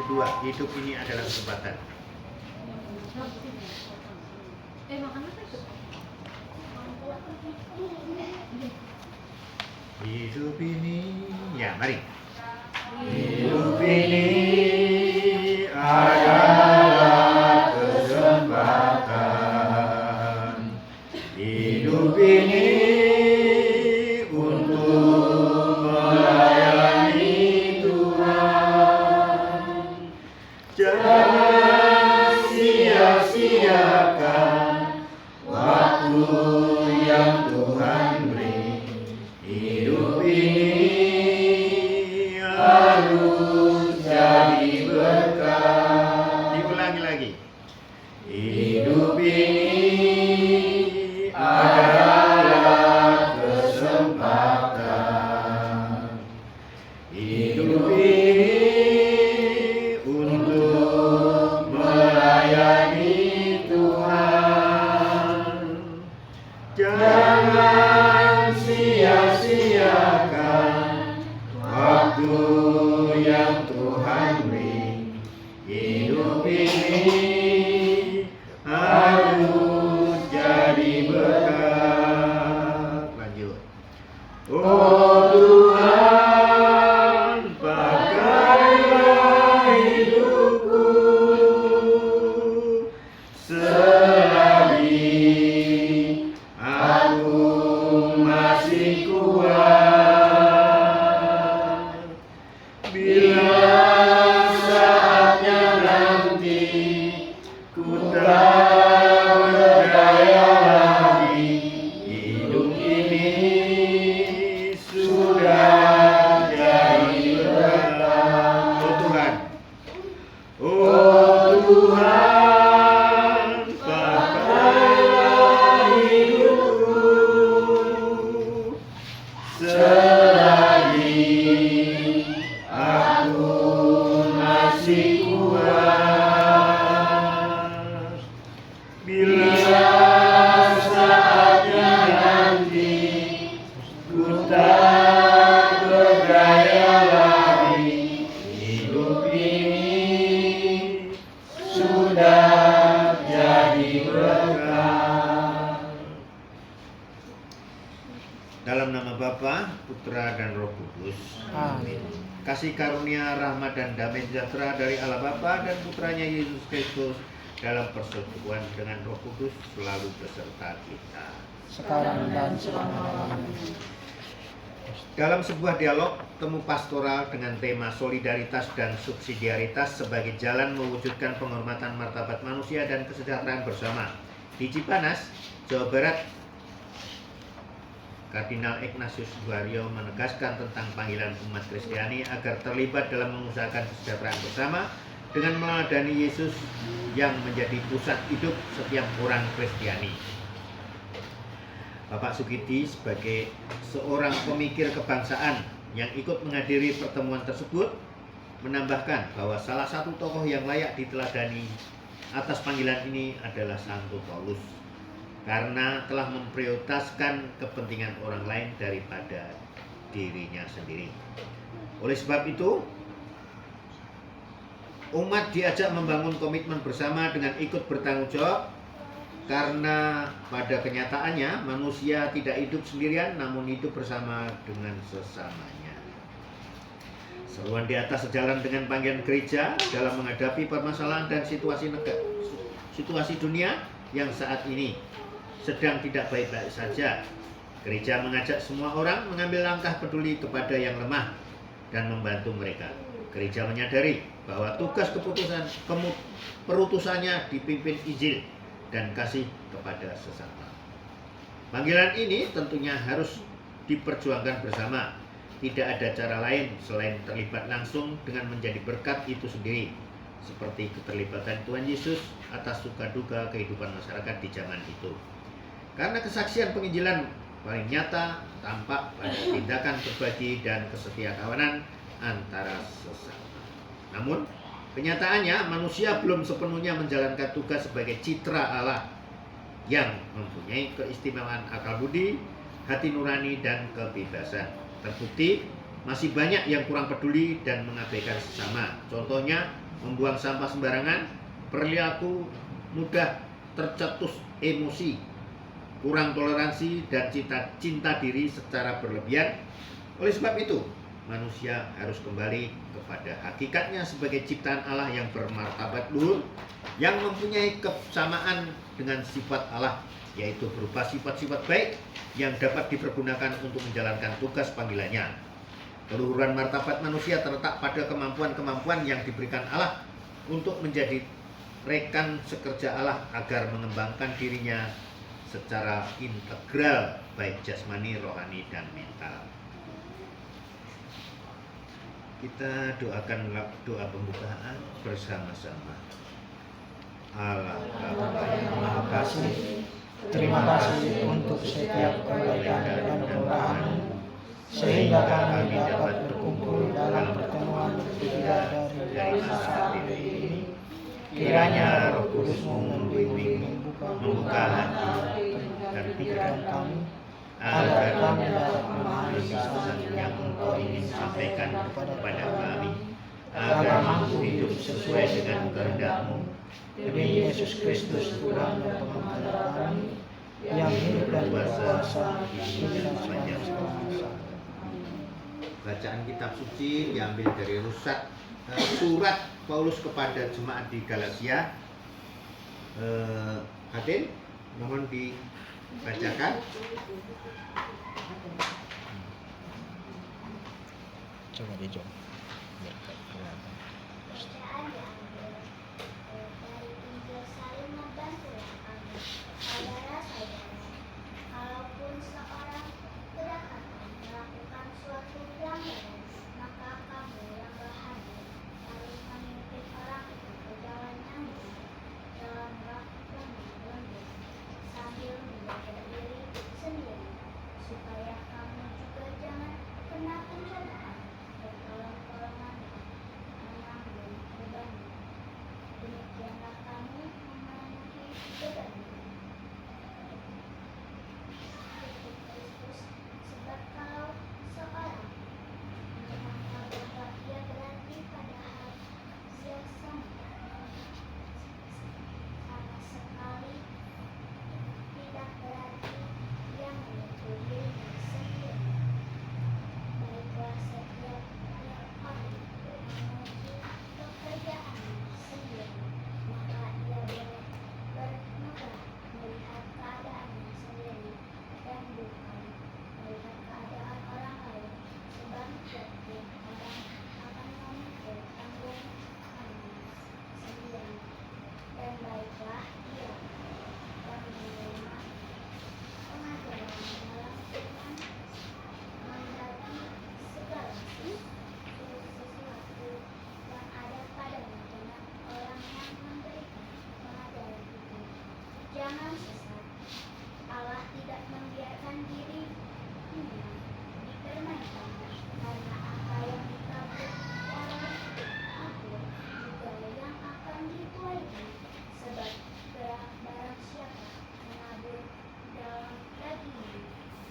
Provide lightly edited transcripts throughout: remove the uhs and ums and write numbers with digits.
kedua, hidup ini adalah kesempatan. Hidup ini, ya mari. Hidup ini adalah kesempatan. Hidup ini untuk melayani Tuhan. Jangan sia-siakan waktu yang Tuhan beri. Hidup ini harus jadi berkat. Diulangi lagi. Hidup ini adalah kesempatan. Hidup ini untuk melayani Tuhan. Jangan sia-siakan waktu yang Tuhan beri. Hidup ini harus jadi berkat. Lanjut. Oh Tuhan, pakailah hidupku selagi aku masih kuat. Bila saatnya nanti ku tak berdaya lagi, hidup ini sudah jadi berkat. Oh Tuhan, oh Tuhan, pakailah hidupku selagi aku masih kuat. Bila saatnya nanti ku tak berdaya lagi, hidup ini sudah jadi berkat. Dalam nama Bapa, Putra, dan Roh Kudus. Amin. Kasih karunia, rahmat, dan damai sejahtera dari Allah Bapa dan Putranya Yesus Kristus dalam persekutuan dengan Roh Kudus selalu beserta kita. Sekarang dan selama-lamanya. Dalam sebuah dialog temu pastoral dengan tema solidaritas dan subsidiaritas sebagai jalan mewujudkan penghormatan martabat manusia dan kesejahteraan bersama di Cipanas, Jawa Barat, Kardinal Ignatius Suharyo menegaskan tentang panggilan umat Kristiani agar terlibat dalam mengusahakan kesejahteraan bersama dengan meladani Yesus yang menjadi pusat hidup setiap orang Kristiani. Bapak Sukidi sebagai seorang pemikir kebangsaan yang ikut menghadiri pertemuan tersebut menambahkan bahwa salah satu tokoh yang layak diteladani atas panggilan ini adalah Santo Paulus, karena telah memprioritaskan kepentingan orang lain daripada dirinya sendiri. Oleh sebab itu, umat diajak membangun komitmen bersama dengan ikut bertanggung jawab, karena pada kenyataannya manusia tidak hidup sendirian namun hidup bersama dengan sesamanya. Seruan di atas sejalan dengan panggilan gereja dalam menghadapi permasalahan dan situasi dunia yang saat ini sedang tidak baik-baik saja. Gereja mengajak semua orang mengambil langkah peduli kepada yang lemah dan membantu mereka. Gereja menyadari bahwa tugas perutusannya dipimpin Injil dan kasih kepada sesama. Panggilan ini tentunya harus diperjuangkan bersama. Tidak ada cara lain selain terlibat langsung dengan menjadi berkat itu sendiri, seperti keterlibatan Tuhan Yesus atas suka duka kehidupan masyarakat di zaman itu. Karena kesaksian penginjilan paling nyata tampak pada tindakan berbagi dan kesetiakawanan antara sesama. Namun kenyataannya manusia belum sepenuhnya menjalankan tugas sebagai citra Allah yang mempunyai keistimewaan akal budi, hati nurani, dan kebebasan. Terbukti masih banyak yang kurang peduli dan mengabaikan sesama. Contohnya, membuang sampah sembarangan, perilaku mudah tercetus emosi, kurang toleransi, dan cinta diri secara berlebihan. Oleh sebab itu, manusia harus kembali kepada hakikatnya sebagai ciptaan Allah yang bermartabat luhur, yang mempunyai kesamaan dengan sifat Allah, yaitu berupa sifat-sifat baik yang dapat dipergunakan untuk menjalankan tugas panggilannya. Keluhuran martabat manusia terletak pada kemampuan-kemampuan yang diberikan Allah untuk menjadi rekan sekerja Allah agar mengembangkan dirinya secara integral, baik jasmani, rohani, dan mental. Kita doakan doa pembukaan bersama-sama. Allah Bapa yang Maha Kasih, Terima kasih untuk setiap kebaikan dan kemurahan sehingga kami dapat berkumpul dalam pertemuan bertiga dari saat ini. Kiranya Roh Kudus-Mu membimbing, membuka hati dan pikiran kami, agar kami dapat memahami pesan yang Engkau ingin sampaikan kepada kami, agar mampu hidup sesuai dengan kehendak-Mu. Demi Yesus Kristus, Tuhan dan Pengajar kami, yang hidup dan berkuasa kini dan sepanjang masa. Bacaan kitab suci diambil dari surat Paulus kepada jemaat di Galatia. Hadir, mohon dibacakan. Coba dijom. Kalaupun seorang kedapatan melakukan suatu pelanggaran, maka kamu yang berhadir harus memimpin orang itu ke jalan yang benar, dalam melakukan lembut, sambil menjaga diri sendiri, supaya kamu juga jangan kena pencobaan, bertolong-tolongan menanggung beban. Demikianlah kamu memenuhi beban Kristus, sebab kalau seorang menyangka bahwa ia berarti pada hal yang sama sekali tidak berarti ia menyentuh dirinya sendiri. Baiklah setiap orang memuji pekerjaannya sendiri, maka ia boleh bermegah melihat keadaannya sendiri dan bukan melihat keadaan orang lain, sebab setiap orang akan memikul tanggungannya sendiri. Dan baiklah ia yang menerima pengajaran dalam firman mendaki segala sesuatu yang ada padanya dengan orang yang memberikan pengajaran itu. Jangan sesat. Allah tidak membiarkan dirinya dipermainkan, karena apa yang dikabur oleh aku juga yang akan dituainya. Sebab barang siapa menabur dalam dagingnya,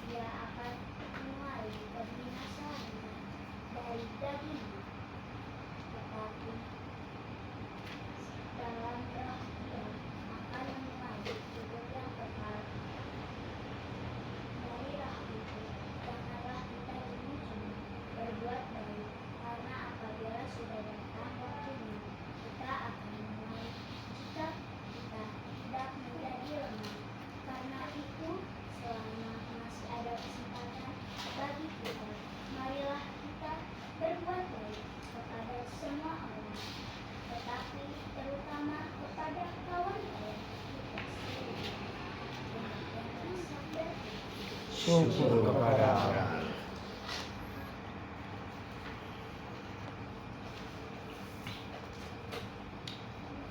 dia akan menuai kebinasaan dari dagingnya. Tetapi dalam roh dia akan menuai hidup yang kekal. Dari roh itu, janganlah kita diuji berbuat baik, karena apabila sudah datang waktunya, kita akan menuai jika kita hendak menjadi lemah. Karena itu, selama masih ada kesempatan bagi kita, marilah kita berbuat baik kepada semua orang, tetapi terutama kepada kawan-kawan kita sendiri. Demikianlah sabda Tuhan. Syukur kepada Allah.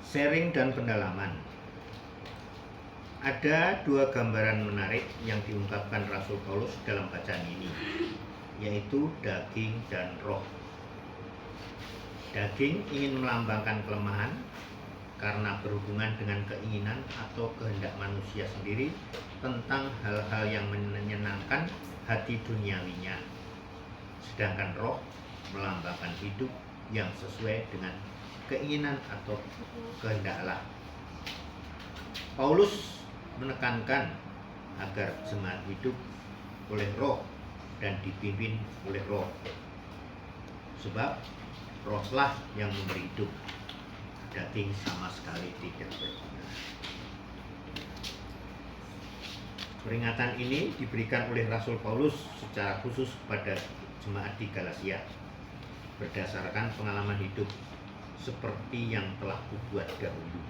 Sharing dan pendalaman. Ada dua gambaran menarik yang diungkapkan Rasul Paulus dalam bacaan ini, yaitu daging dan roh. Daging ingin melambangkan kelemahan karena berhubungan dengan keinginan atau kehendak manusia sendiri tentang hal-hal yang menyenangkan hati duniawinya. sedangkan roh melambangkan hidup yang sesuai dengan keinginan atau kehendak Allah. Paulus menekankan agar jemaat hidup oleh roh dan dipimpin oleh roh, sebab rohlah yang memberi hidup, daging sama sekali tidak berguna. Peringatan ini diberikan oleh Rasul Paulus secara khusus kepada jemaat di Galatia berdasarkan pengalaman hidup seperti yang telah kubuat dahulu.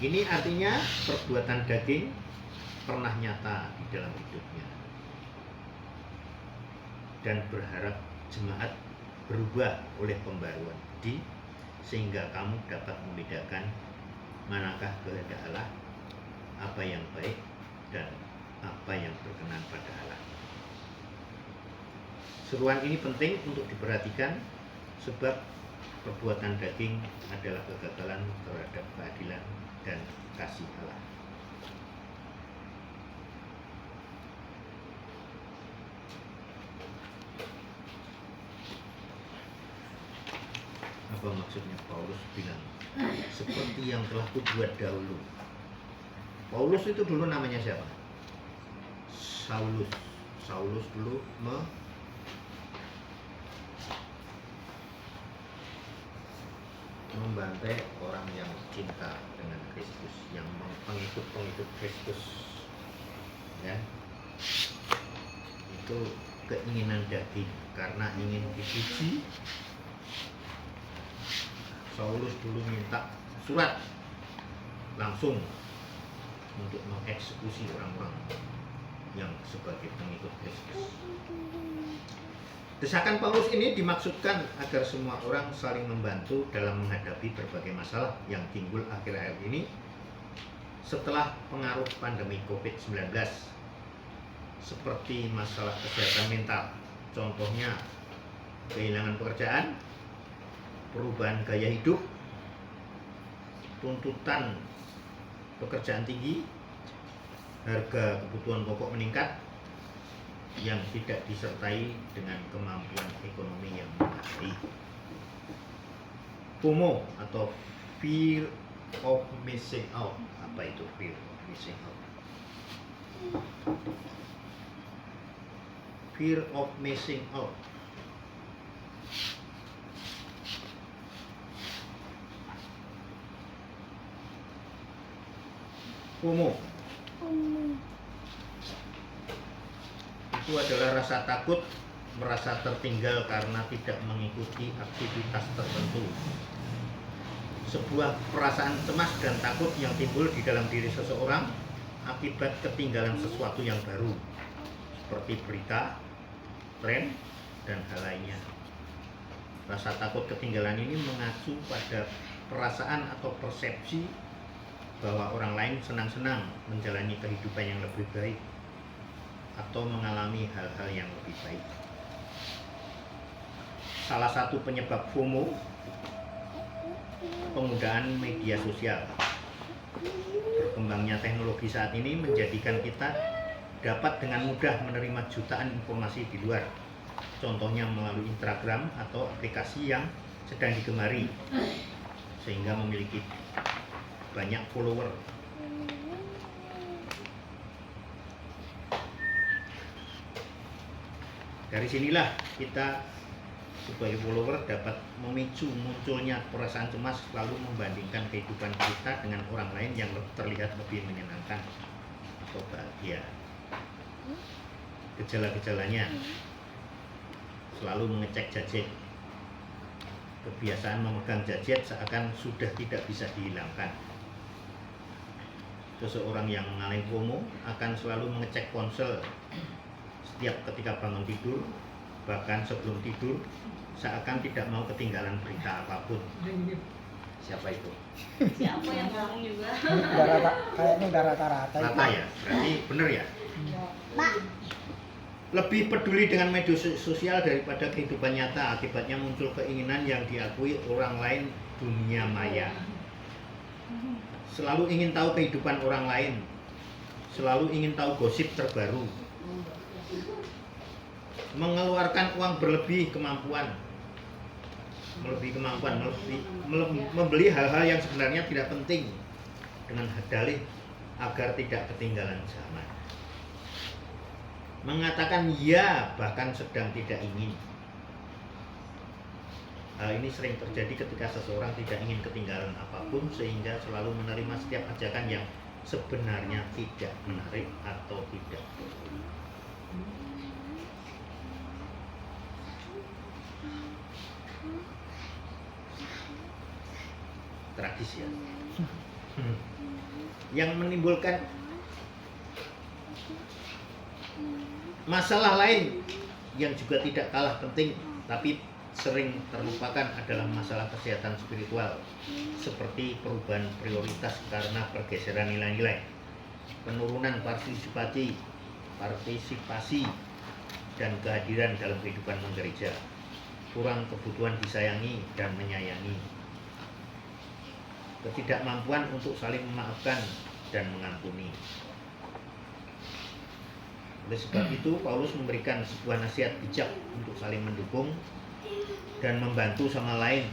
Ini artinya perbuatan daging pernah nyata di dalam hidupnya, dan berharap jemaat berubah oleh pembaruan budi sehingga kamu dapat membedakan manakah kehendak Allah, apa yang baik dan apa yang berkenan pada Allah. Seruan ini penting untuk diperhatikan sebab perbuatan daging adalah kegagalan terhadap keadilan dan kasih Allah. Apa maksudnya Paulus bilang seperti yang telah kubuat dahulu? Paulus itu dulu namanya siapa? Saulus. Saulus dulu membantai orang yang cinta dengan Kristus, yang pengikut Kristus, ya. Itu keinginan daging karena ingin dipuji. Saulus dulu minta surat langsung untuk mengeksekusi orang-orang yang sebagai pengikut Kristus. Desakan Paulus ini dimaksudkan agar semua orang saling membantu dalam menghadapi berbagai masalah yang timbul akhir-akhir ini setelah pengaruh pandemi COVID-19, seperti masalah kesehatan mental, contohnya kehilangan pekerjaan, perubahan gaya hidup, tuntutan pekerjaan tinggi, harga kebutuhan pokok meningkat yang tidak disertai dengan kemampuan ekonomi yang memadai. FOMO atau fear of missing out. Apa itu fear of missing out? Fear of missing out. FOMO itu adalah rasa takut, merasa tertinggal karena tidak mengikuti aktivitas tertentu. Sebuah perasaan cemas dan takut yang timbul di dalam diri seseorang akibat ketinggalan sesuatu yang baru, seperti berita, tren, dan hal lainnya. Rasa takut ketinggalan ini mengacu pada perasaan atau persepsi bahwa orang lain senang-senang menjalani kehidupan yang lebih baik atau mengalami hal-hal yang lebih baik. Salah satu penyebab FOMO, penggunaan media sosial. Berkembangnya teknologi saat ini menjadikan kita dapat dengan mudah menerima jutaan informasi di luar, contohnya melalui Instagram atau aplikasi yang sedang digemari, sehingga memiliki banyak follower. Dari sinilah kita sebagai follower dapat memicu munculnya perasaan cemas, lalu membandingkan kehidupan kita dengan orang lain yang terlihat lebih menyenangkan atau bahagia. Gejala-gejalanya selalu mengecek gadget. Kebiasaan memegang gadget seakan sudah tidak bisa dihilangkan. Seseorang yang mengalami FOMO akan selalu mengecek ponsel setiap ketika bangun tidur, bahkan sebelum tidur, seakan tidak mau ketinggalan berita apapun. Siapa itu? Siapa yang ngomong juga? Kayaknya udah rata-rata itu. Rata ya? Berarti bener ya? Lebih peduli dengan media sosial daripada kehidupan nyata, akibatnya muncul keinginan yang diakui orang lain, dunia maya. Selalu ingin tahu kehidupan orang lain, selalu ingin tahu gosip terbaru. mengeluarkan uang membeli hal-hal yang sebenarnya tidak penting dengan dalih agar tidak ketinggalan zaman. Mengatakan ya bahkan sedang tidak ingin. Hal ini sering terjadi ketika seseorang tidak ingin ketinggalan apapun sehingga selalu menerima setiap ajakan yang sebenarnya tidak menarik atau tidak perlu. Tragis ya. Yang menimbulkan masalah lain yang juga tidak kalah penting tapi sering terlupakan adalah masalah kesehatan spiritual seperti perubahan prioritas karena pergeseran nilai-nilai, penurunan partisipasi dan kehadiran dalam kehidupan menggereja, kurang kebutuhan disayangi dan menyayangi, ketidakmampuan untuk saling memaafkan dan mengampuni. Oleh sebab itu, Paulus memberikan sebuah nasihat bijak untuk saling mendukung dan membantu sama lain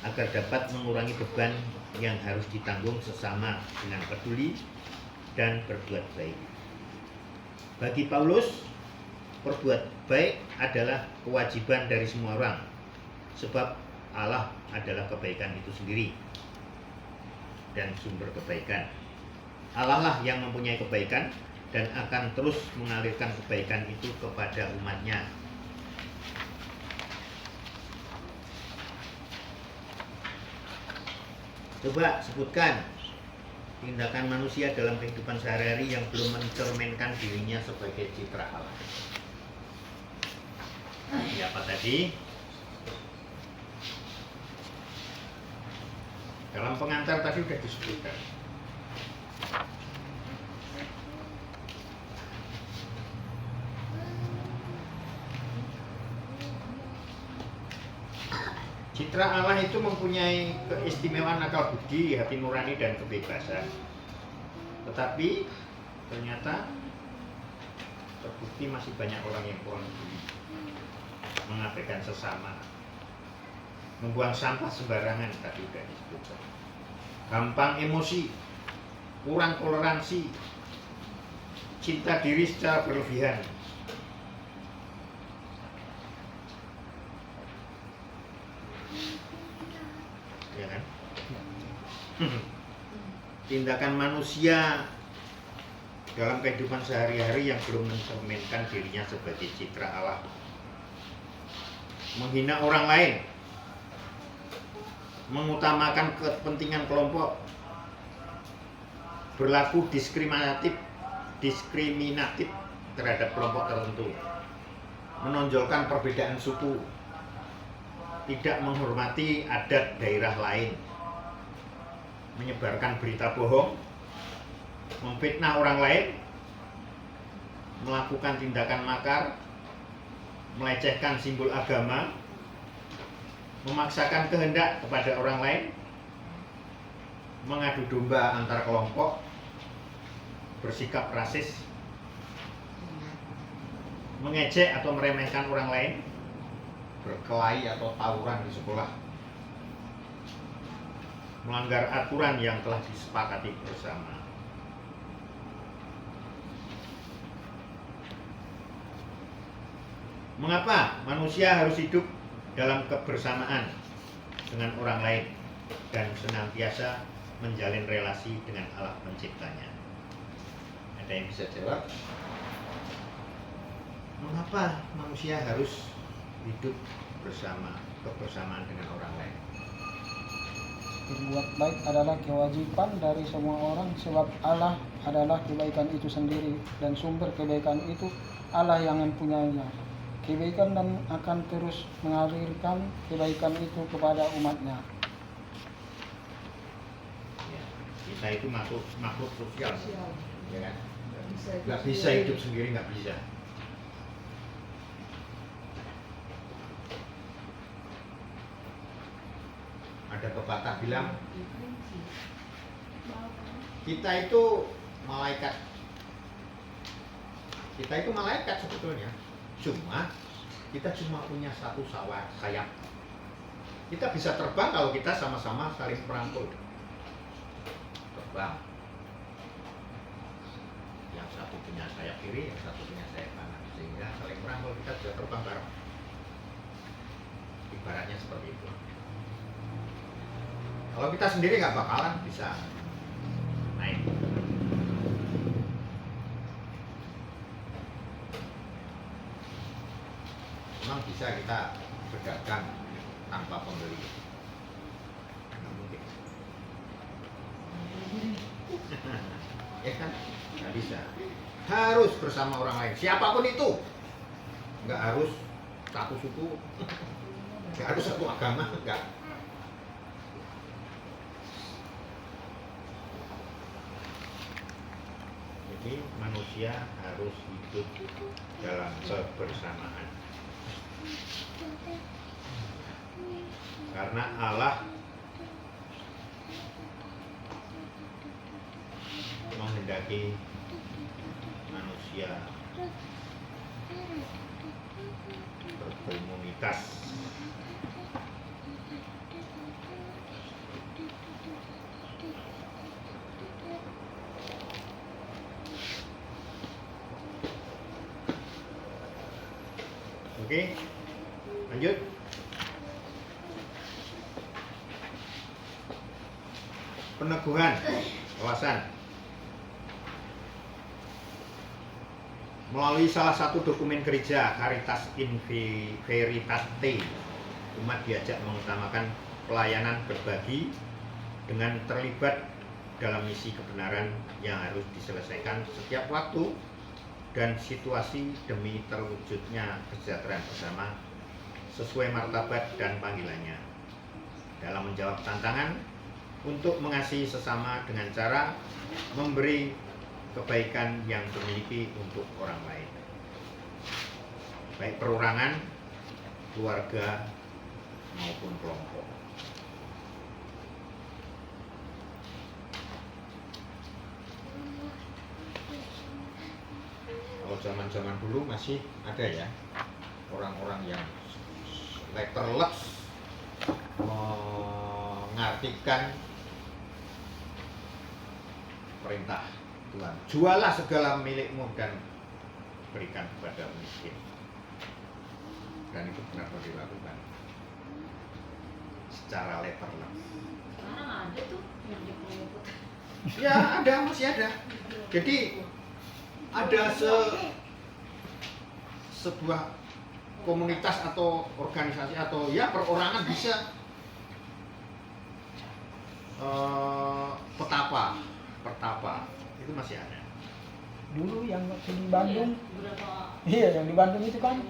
agar dapat mengurangi beban yang harus ditanggung sesama dengan peduli dan berbuat baik. Bagi Paulus, berbuat baik adalah kewajiban dari semua orang, sebab Allah adalah kebaikan itu sendiri dan sumber kebaikan. Allah lah yang mempunyai kebaikan dan akan terus mengalirkan kebaikan itu kepada umatnya. Coba sebutkan tindakan manusia dalam kehidupan sehari-hari yang belum mencerminkan dirinya sebagai citra Allah. Apa tadi? Dalam pengantar tadi sudah disebutkan. Citra Allah itu mempunyai keistimewaan akal budi, hati nurani, dan kebebasan. Tetapi ternyata terbukti masih banyak orang yang kurang peduli, mengabaikan sesama, membuang sampah sembarangan, tadi sudah disebutkan, gampang emosi, kurang toleransi, cinta diri secara berlebihan. Ya kan? Tindakan manusia dalam kehidupan sehari-hari yang belum mencerminkan dirinya sebagai citra Allah, menghina orang lain, mengutamakan kepentingan kelompok, berlaku diskriminatif terhadap kelompok tertentu, menonjolkan perbedaan suku, tidak menghormati adat daerah lain, menyebarkan berita bohong, memfitnah orang lain, melakukan tindakan makar, melecehkan simbol agama, memaksakan kehendak kepada orang lain, mengadu domba antar kelompok, bersikap rasis, mengejek atau meremehkan orang lain, berkelahi atau tawuran di sekolah, melanggar aturan yang telah disepakati bersama. Mengapa manusia harus hidup dalam kebersamaan dengan orang lain dan senantiasa menjalin relasi dengan Allah penciptanya? Ada yang bisa jawab? Mengapa manusia harus hidup kebersamaan dengan orang lain? Berbuat baik adalah kewajiban dari semua orang, sebab Allah adalah kebaikan itu sendiri dan sumber kebaikan itu Allah yang mempunyainya. Kebaikan dan akan terus mengalirkan kebaikan itu kepada umatnya. Ya, kita itu makhluk sosial, ya kan? Nggak bisa hidup sendiri, nggak bisa. Ada pepatah bilang kita itu malaikat sebetulnya, Cuma kita cuma punya satu sayap. Kita bisa terbang kalau kita sama-sama saling merangkul. Terbang. Yang satu punya sayap kiri, yang satu punya sayap kanan, sehingga saling merangkul, kita bisa terbang bareng. Ibaratnya seperti itu. Kalau kita sendiri nggak bakalan bisa naik. Memang bisa kita berdagang tanpa pembeli. Nggak mungkin. Ya kan? Nggak bisa. Harus bersama orang lain. Siapapun itu. Nggak harus satu suku. Nggak harus satu agama. Nggak. Jadi manusia harus hidup dalam kebersamaan. Karena Allah menghendaki manusia berkomunitas. Oke, lanjut. Peneguhan wawasan melalui salah satu dokumen gereja Caritas in Veritate, umat diajak mengutamakan pelayanan berbagi dengan terlibat dalam misi kebenaran yang harus diselesaikan setiap waktu dan situasi demi terwujudnya kesejahteraan bersama sesuai martabat dan panggilannya, dalam menjawab tantangan untuk mengasihi sesama dengan cara memberi kebaikan yang dimiliki untuk orang lain, baik perorangan, keluarga, maupun kelompok. Kalau zaman-zaman dulu masih ada ya orang-orang yang letterless mengartikan perintah Tuhan, jualah segala milikmu dan berikan kepada miskin, dan itu benar-benar dilakukan secara letterless. Sekarang ada tuh yang dipeliput. Ya ada, masih ada. Jadi ada sebuah komunitas atau organisasi atau ya perorangan bisa pertapa itu masih ada. Dulu yang waktu di Bandung, Iya, yang di Bandung itu kan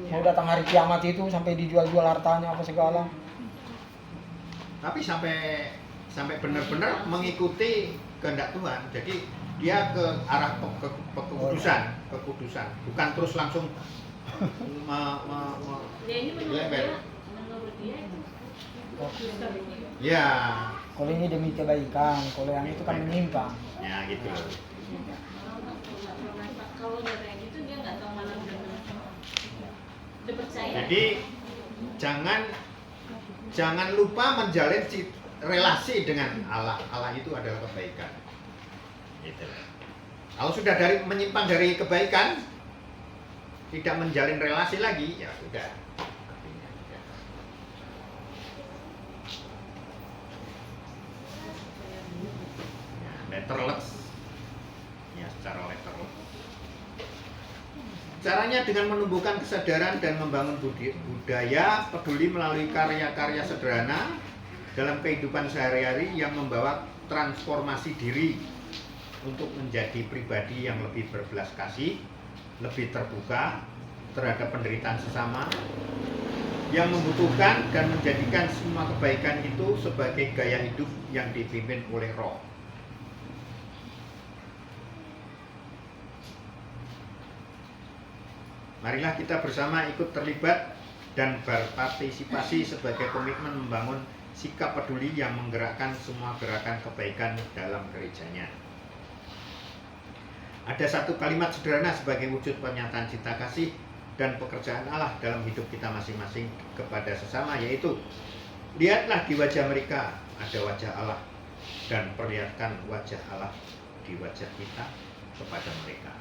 mau datang hari kiamat itu sampai dijual-jual hartanya apa segala. Tapi sampai benar-benar mengikuti kehendak Tuhan. Jadi dia ke arah kekudusan, bukan terus langsung Ya ini menurut dia itu. ya. Kalau ini demi kebaikan, kalau yang itu kan menyimpang. Ya gitu loh. Kalau udah kayak gitu dia nggak tahu mana udah percaya. Jadi jangan lupa menjalin relasi dengan Allah. Allah itu adalah kebaikan. Gitu. Kalau sudah menyimpang dari kebaikan, tidak menjalin relasi lagi, ya sudah. Letterless, ya secara letterless. Caranya dengan menumbuhkan kesadaran dan membangun budaya peduli melalui karya-karya sederhana dalam kehidupan sehari-hari yang membawa transformasi diri untuk menjadi pribadi yang lebih berbelas kasih, lebih terbuka terhadap penderitaan sesama, yang membutuhkan dan menjadikan semua kebaikan itu sebagai gaya hidup yang dipimpin oleh Roh. Marilah kita bersama ikut terlibat dan berpartisipasi sebagai komitmen membangun sikap peduli yang menggerakkan semua gerakan kebaikan dalam gerejanya. Ada satu kalimat sederhana sebagai wujud pernyataan cinta kasih dan pekerjaan Allah dalam hidup kita masing-masing kepada sesama, yaitu lihatlah di wajah mereka ada wajah Allah, dan perlihatkan wajah Allah di wajah kita kepada mereka.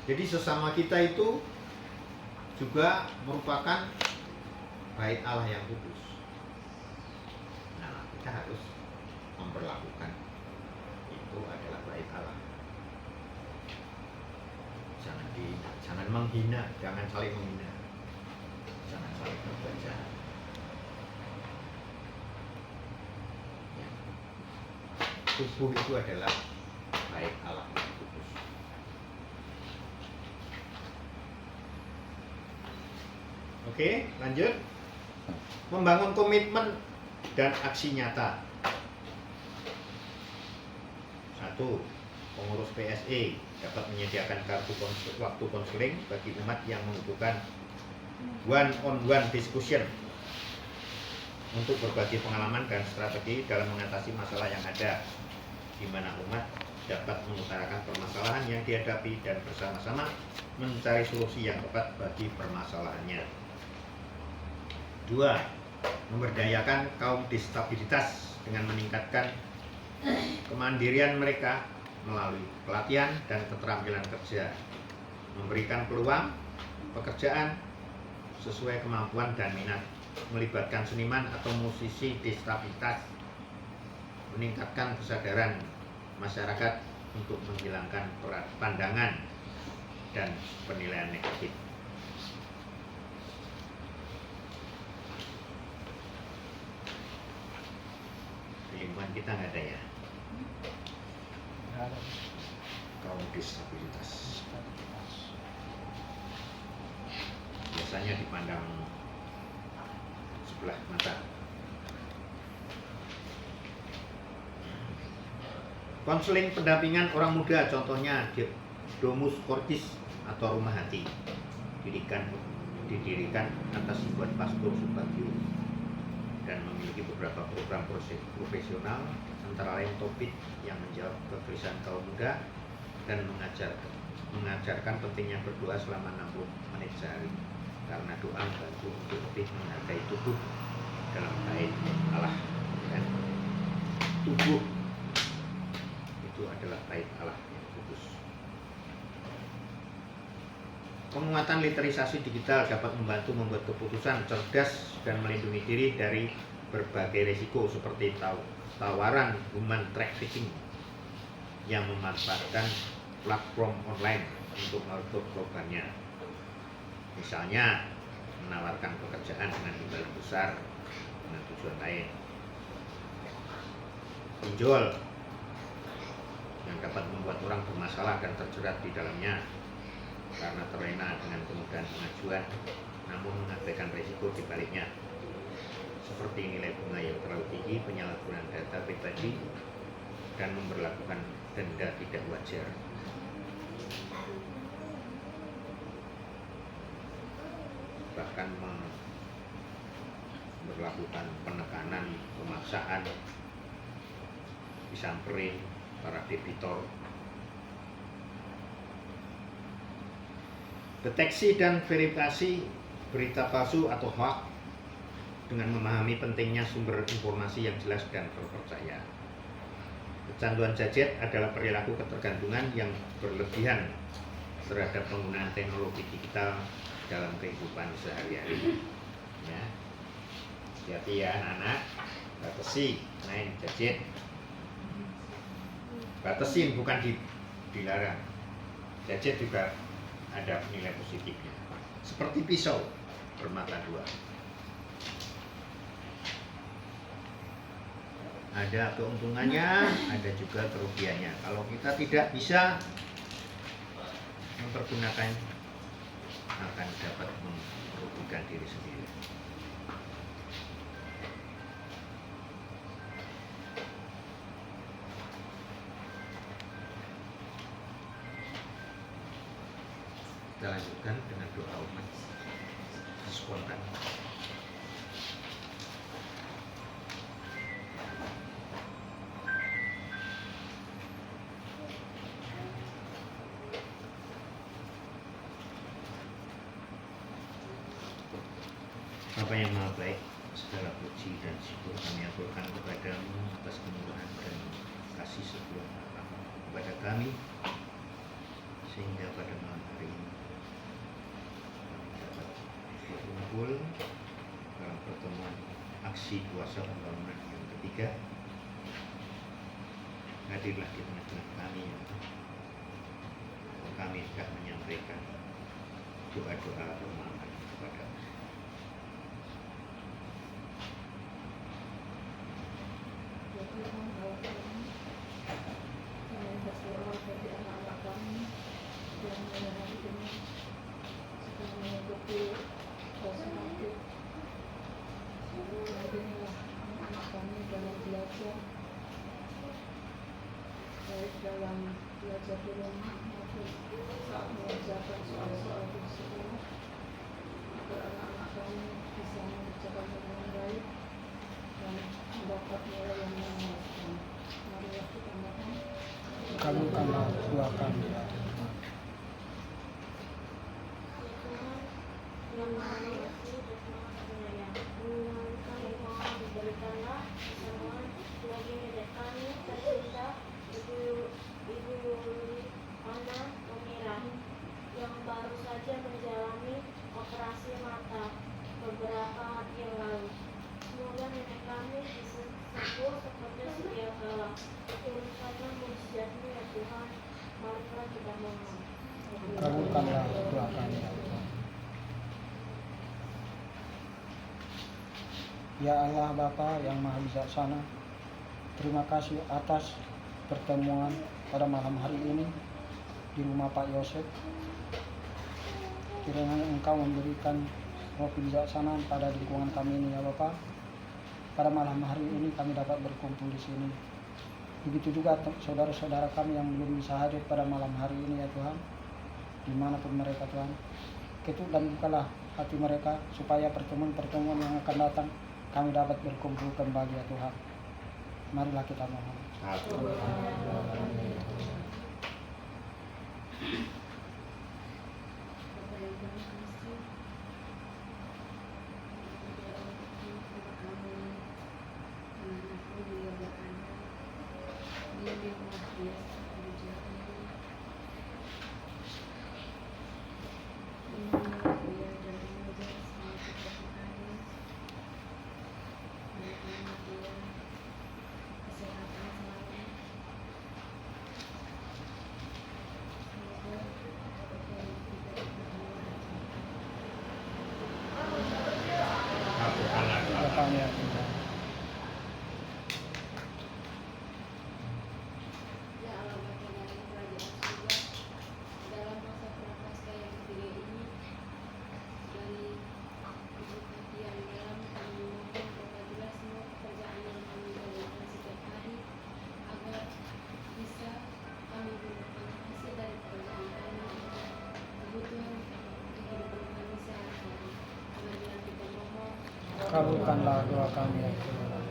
Jadi sesama kita itu juga merupakan bait Allah yang kudus. Nah, kita harus memperlakukan itu adalah bait Allah. Jangan dihina, jangan menghina, jangan saling menghina, jangan saling berbaca. Ya. Tubuh itu adalah bait Allah yang kudus. Oke, lanjut. Membangun komitmen dan aksi nyata. 1. Pengurus PSE dapat menyediakan kartu waktu konseling bagi umat yang membutuhkan one-on-one discussion untuk berbagi pengalaman dan strategi dalam mengatasi masalah yang ada, di mana umat dapat mengutarakan permasalahan yang dihadapi dan bersama-sama mencari solusi yang tepat bagi permasalahannya. 2. Memberdayakan kaum disabilitas dengan meningkatkan kemandirian mereka melalui pelatihan dan keterampilan kerja, memberikan peluang pekerjaan sesuai kemampuan dan minat, melibatkan seniman atau musisi disabilitas, meningkatkan kesadaran masyarakat untuk menghilangkan pandangan dan penilaian negatif. Di lingkungan kita nggak ada ya kaum disabilitas. Biasanya dipandang sebelah mata. Konseling pendampingan orang muda, contohnya Domus Cortis atau Rumah Hati, didirikan atas himbuan Pastor Subagio dan memiliki beberapa program profesional, antara lain topik yang menjawab kegelisahan kaum muda dan mengajarkan pentingnya berdoa selama 60 menit sehari, karena doa membantu untuk lebih menghargai tubuh dalam bait Allah. Dan tubuh itu adalah bait Allah yang kudus. Penguatan literasi digital dapat membantu membuat keputusan cerdas dan melindungi diri dari berbagai risiko seperti tawaran human trafficking yang memanfaatkan platform online untuk merebut korbannya. Misalnya menawarkan pekerjaan dengan imbalan besar dengan tujuan lain. Pinjol yang dapat membuat orang bermasalah dan terjerat di dalamnya karena terlena dengan kemudahan pengajuan, namun mengabaikan risiko di baliknya, seperti nilai bunga yang terlalu tinggi, penyalahgunaan data pribadi, dan memberlakukan denda tidak wajar. Bahkan memberlakukan penekanan, pemaksaan, disamperin para debitor. Deteksi dan verifikasi berita palsu atau hoax dengan memahami pentingnya sumber informasi yang jelas dan terpercaya. Kecanduan gadget adalah perilaku ketergantungan yang berlebihan terhadap penggunaan teknologi digital dalam kehidupan sehari-hari. Ya, hati-hati ya anak-anak, batasi main gadget. Batasin, bukan dilarang. Gadget juga ada nilai positifnya, seperti pisau bermata dua. Ada keuntungannya, ada juga kerugiannya. Kalau kita tidak bisa mempergunakan, akan dapat merugikan diri sendiri. Kita lanjutkan dengan doa umat spontan. Bapa yang Maha Baik, segala puji dan syukur kami aturkan kepadamu atas kemurahan dan kasih sebuah Bapa kepada kami, sehingga pada malam hari ini kami dapat berkumpul dalam pertemuan aksi kuasa pembangunan yang ketiga. Hadirlah di tengah-tengah kami, ya Tuhan. Kami hendak menyampaikan doa-doa permohonan kepada-Mu. Ya Tuhan, Bapa kami, kami berdoa bagi anak-anak kami yang hari ini sedang mengikuti proses sakit. Bimbinglah anak-anak kami dalam belajar, baik dalam belajar di rumah maupun saat mengerjakan soal-soal di sekolah, agar anak-anak kami bisa mengerjakan dengan baik dan mendapat nilai yang memuaskan. Marilah kita mohon. Kabulkanlah doa kami ya Tuhan. Yang Maha Pengasih dan Maha Penyayang, memohon kami mohon diberikanlah kesembuhan bagi nenek kami tercinta Ibu Yuli Ana Umira yang baru saja menjalani operasi mata beberapa hari yang lalu. Semoga nenek kami bisa sembuh seperti sedia kala. Turunkanlah mujizat-Mu ya Tuhan. Marilah kita mohon. Kabulkanlah doa kami ya Tuhan. Ya Allah Bapa yang Maha Bijaksana, terima kasih atas pertemuan pada malam hari ini di rumah Pak Yosef. Kiranya Engkau memberikan roh kebijaksanaan pada lingkungan kami ini ya Bapa. Pada malam hari ini kami dapat berkumpul di sini. Begitu juga saudara-saudara kami yang belum bisa hadir pada malam hari ini ya Tuhan, dimanapun mereka Tuhan. Ketuk dan bukalah hati mereka supaya pertemuan-pertemuan yang akan datang kami dapat berkumpul kembali ya Tuhan. Marilah kita mohon. Bapa yang Maha Pengasih, kami mengaku dia berada, dia yang luar biasa kerjaannya. Ini dia dari muda sampai kesukaannya. Berikanlah dia kesehatan selalu. Semoga apa yang tidak Kabulkanlah doa Doa kami. kami ya Tuhan. Ya Allah Bapa dari kerajaan surga, dalam masa prapaskah yang ketiga ini, dari ibu hati yang dalam kami memohon berkatilah semua pekerjaan yang kami jalankan setiap hari, agar bisa kami gunakan hasil dari pekerjaan kami untuk kebutuhan kehidupan kami sehari-hari. Marilah kita mohon. Kabulkanlah doa kami ya Tuhan.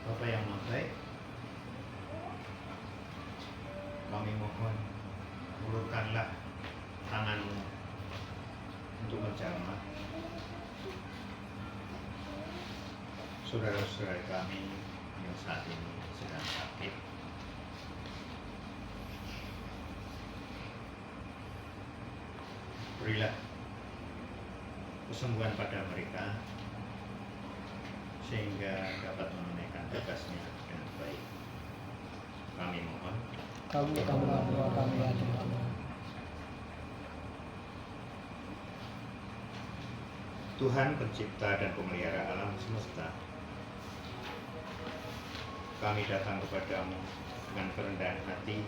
Bapa yang Maha Baik, kami mohon ulurkanlah tangan-Mu untuk menjamah saudara-saudara kami yang saat ini sedang sakit. Berilah kesembuhan pada mereka sehingga dapat menunaikan tugasnya dengan baik. Kami mohon. Kabulkanlah doa kami ya Tuhan. Tuhan pencipta dan pemelihara alam semesta, kami datang kepadamu dengan kerendahan hati,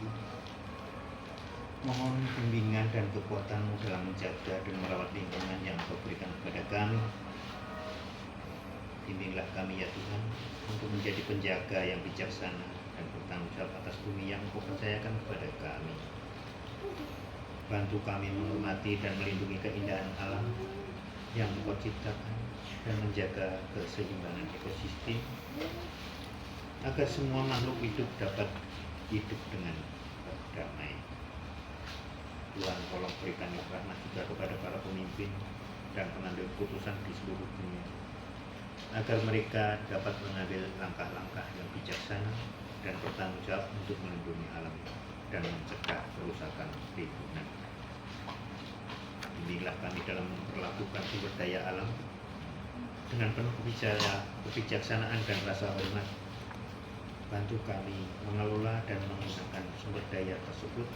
mohon bimbingan dan kekuatan-Mu dalam menjaga dan merawat lingkungan yang Kau berikan kepada kami. Bimbinglah kami ya Tuhan, untuk menjadi penjaga yang bijaksana dan bertanggung jawab atas bumi yang Kau percayakan kepada kami. Bantu kami menghormati dan melindungi keindahan alam yang Kau ciptakan dan menjaga keseimbangan ekosistem agar semua makhluk hidup dapat hidup dengan damai. Tuhan, tolong berikan rahmat juga kepada para pemimpin dan pengambil keputusan di seluruh dunia, agar mereka dapat mengambil langkah-langkah yang bijaksana dan bertanggung jawab untuk melindungi alam dan mencegah kerusakan lingkungan. Inilah kami dalam memperlakukan sumber daya alam dengan penuh kebijaksanaan dan rasa hormat. Bantu kami mengelola dan menggunakan sumber daya tersebut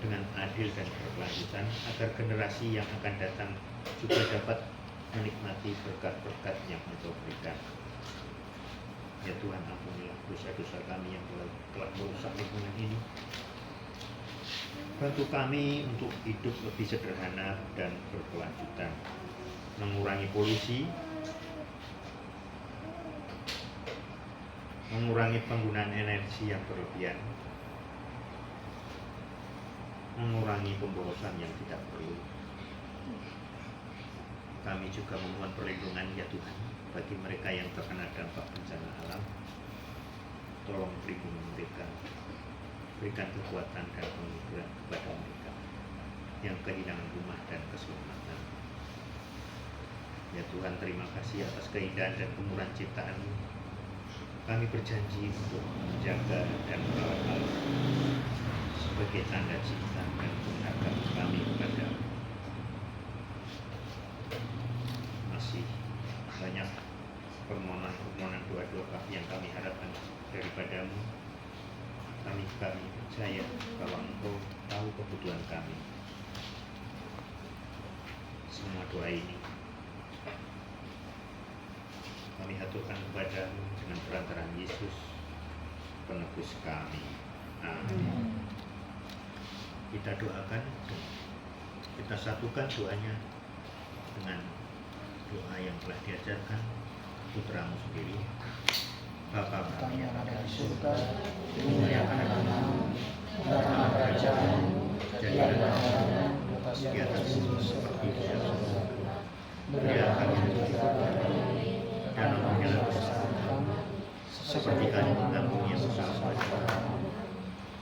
dengan adil dan berkelanjutan, agar generasi yang akan datang juga dapat menikmati berkat-berkat yang Engkau berikan. Ya Tuhan, ampunilah dosa-dosa kami yang telah merusak lingkungan ini. Bantu kami untuk hidup lebih sederhana dan berkelanjutan, mengurangi polusi, mengurangi penggunaan energi yang berlebihan, mengurangi pemborosan yang tidak perlu. Kami juga memohon perlindungan ya Tuhan bagi mereka yang terkena dampak bencana alam. Tolong lindungi mereka, berikan kekuatan dan penghiburan kepada mereka yang kehilangan rumah dan keselamatan. Ya Tuhan, terima kasih atas keindahan dan kemurahan ciptaan-Mu. Kami berjanji untuk menjaga dan merawat alam sebagai tanda cinta dan penghargaan kami kepada masih banyak permohonan doa-doa yang kami harapkan daripada-Mu. Kami percaya bahwa Engkau tahu kebutuhan kami. Semua doa ini kami aturkan kepada-Mu dengan perantaraan Yesus, penebus kami. Amin. Kita doakan, kita satukan doanya dengan doa yang telah diajarkan Putra-Mu sendiri. Bapa kami yang ada di surga, dimuliakan namamu, datanglah kerajaan-Mu, jadilah keinginanmu di atas bumi seperti di surga. Berilah kami rezeki kami, dan ampunilah dosa kami, seperti kami mengampuni yang bersalah kepada kami.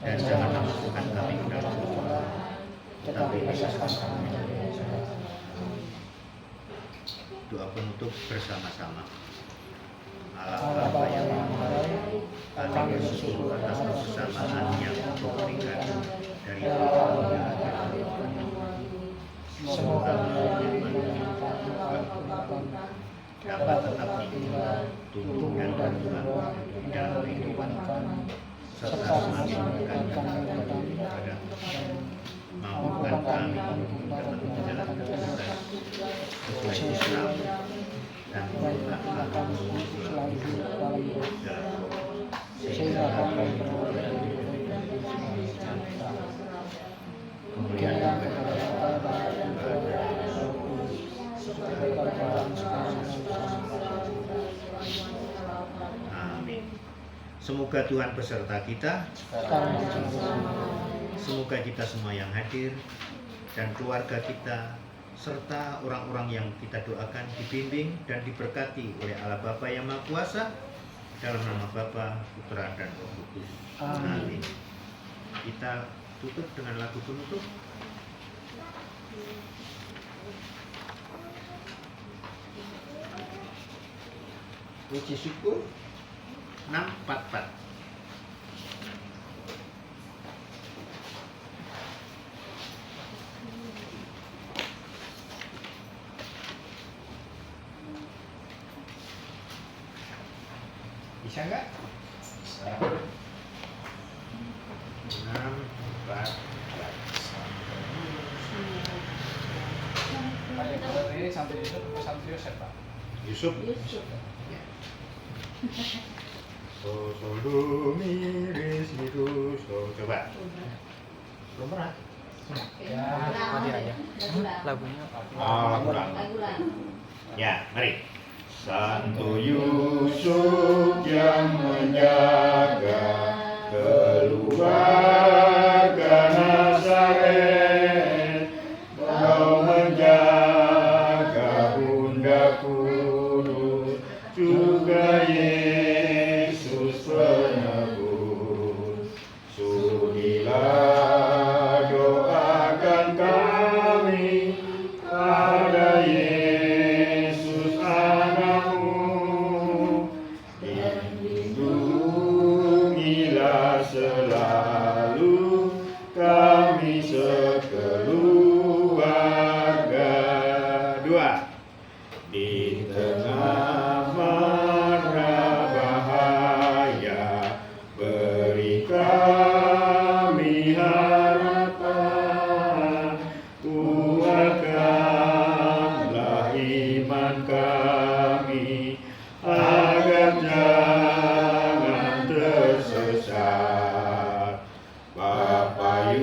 Dan janganlah masukkan kami ke dalam cobaan, tetapi bebaskan kami dari yang jahat. Doa penutup bersama-sama. Allah Bapa yang Maha Baik, kami bersyukur atas kebersamaan yang Engkau berikan dari awal yang akhir. Semoga dapat tetap hidup, tumbuh dan berkembang di dalam kehidupan kami, serta semakin dekat kepada mampukan kami dapat menjalankan tugas sesuai Islam dan menggunakan kami selalu dalam sehingga kami beroleh kemuliaan kepada Bapa dan Amin. Semoga Tuhan beserta kita. Semoga kita semua yang hadir dan keluarga kita serta orang-orang yang kita doakan dibimbing dan diberkati oleh Allah Bapa yang Maha Kuasa, dalam nama Bapa, Putra dan Roh Kudus. Amin. Kita tutup dengan lagu penutup. Puji syukur 644. Bisa nggak? Bisa. 644. Ini sampai Yusuf, Pak. Yusuf. Ya. So do mi re si do so. Coba. Belum pernah. Ya, mati aja. Lagunya. Lagu. Ya, mari. Santo Yusuf yang menjaga keluarga Nazaret, kau menjaga Bunda Kudus, juga Yesus selalu kami sekeluarga. Dua. Di tengah mara bahaya, beri kami harapan, kuatkanlah iman kami, agar jangan tersesat. Bapa